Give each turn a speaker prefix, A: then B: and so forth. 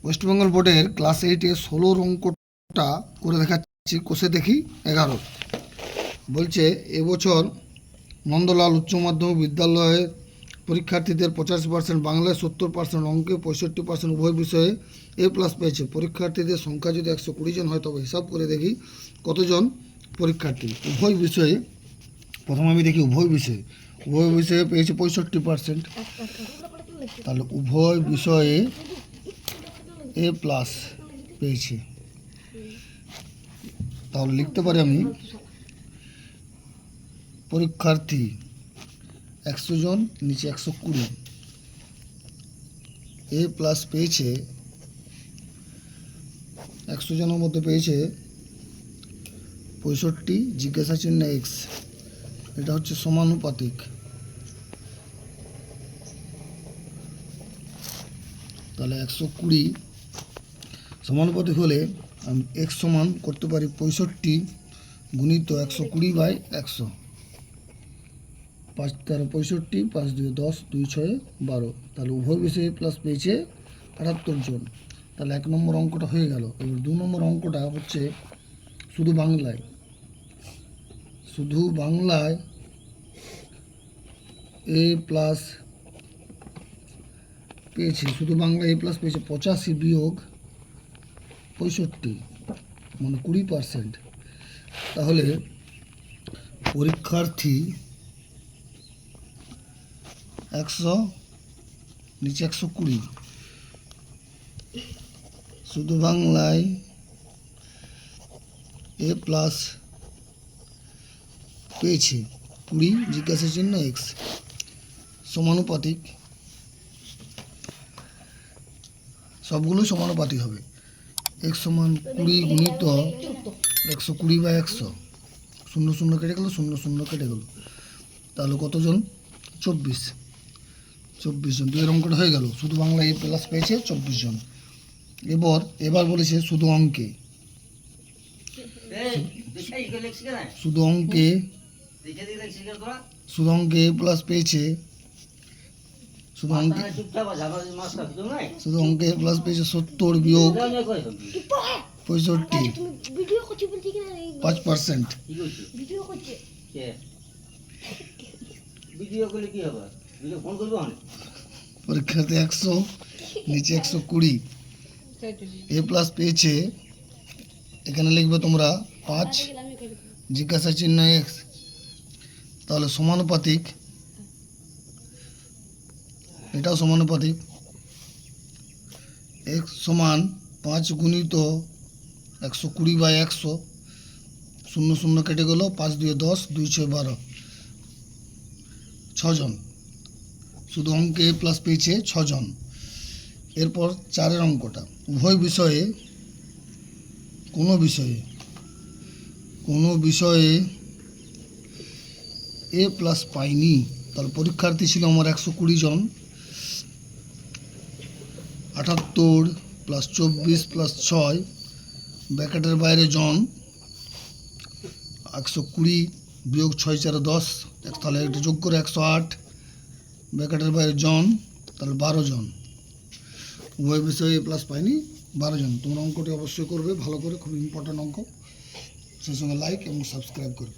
A: West Bengal বোর্ডের class 8-এ 16 অঙ্কটা করে দেখাচ্ছি। কোষে দেখি 11 বলছে এবছর নন্দলাল উচ্চ মাধ্যমিক বিদ্যালয়ের পরীক্ষার্থীদের 85% বাংলায়, 70% অঙ্কে, 65% উভয় বিষয়ে A+ পেয়েছে। পরীক্ষার্থীদের সংখ্যা যদি 120 জন হয় তবে হিসাব করে দেখি কতজন পরীক্ষার্থী। উভয় বিষয়ে প্রথমে আমি দেখি উভয় বিষয়ে পেয়েছে 65%। তাহলে উভয় বিষয়ে A+ পেয়েছে। তাহলে লিখতে পারি আমি পরীক্ষার্থী 100 জন, নিচে 120। A+ পেয়েছে 100 জনের মধ্যে পেয়েছে 65, জিজ্ঞাসা চিহ্ন X। এটা হচ্ছে সমানুপাতিক। তাহলে 120 সমানুপাতিক হলে আমি X সমান করতে পারি 65 গুণিত 120/100। 5 × 65, 5 × 2 = 10, 2 × 6 = 12। তাহলে উভয় বিষয়ে A+ পেয়েছে 78 জন। তাহলে 1 নম্বর অঙ্কটা হয়ে গেল। এবার 2 নম্বর অঙ্কটা হচ্ছে শুধু বাংলায় A+ পেয়েছে। শুধু বাংলা A+ পেয়েছে 85 - 65, মানে 20%। তাহলে পরীক্ষার্থী 100, নিচে 120। শুধু বাংলায় A+ পেয়েছে 20, জিজ্ঞাসা চিহ্ন X। সমানুপাতিক, সবগুলোই সমানুপাতিক হবে। X সমান 20 গুণিত 120/100। 0 0 কেটে গেল, 0 0 কেটে গেল। তাহলে কতজন? 24 জন। 2 অঙ্কটা হয়ে গেল। শুধু বাংলা A+ পেয়েছে 24 জন। এবার বলেছে শুধু অঙ্কে A+ পেয়েছে শুধু অঙ্কে A+ পেয়েছে 70 - 65, 5%। পরীক্ষাতে 100, নিচে 120। A+ পেয়েছে, এখানে লিখবে তোমরা 5, জিজ্ঞাসা চিহ্ন X। তাহলে সমানুপাতিক, এটাও সমানুপাতিক। X সমান 5 গুণিত 120/100। 0 0 কেটে গেল, 5 × 2 = 10, 2 × 6 = 12। 6 জন। শুধু অঙ্কে A+ পেয়েছে 6 জন। এরপর 4 অঙ্কটা উভয় বিষয়ে কোনো বিষয়ে A+ পাইনি। তাহলে পরীক্ষার্থী ছিল আমার 120 জন। 78 + 24 + 6, ব্র্যাকেটের বাইরে জন, 120 - 6 × 4 = 10। তাহলে এটা যোগ করে 108, ব্র্যাকেটের বাইরে জন, তাহলে 12 জন। উভয় বিষয়ে A+ পাইনি 12 জন। তোমরা অঙ্কটি অবশ্যই করবে ভালো করে, খুব ইম্পর্ট্যান্ট অঙ্ক। সেই সঙ্গে লাইক এবং সাবস্ক্রাইব করবে।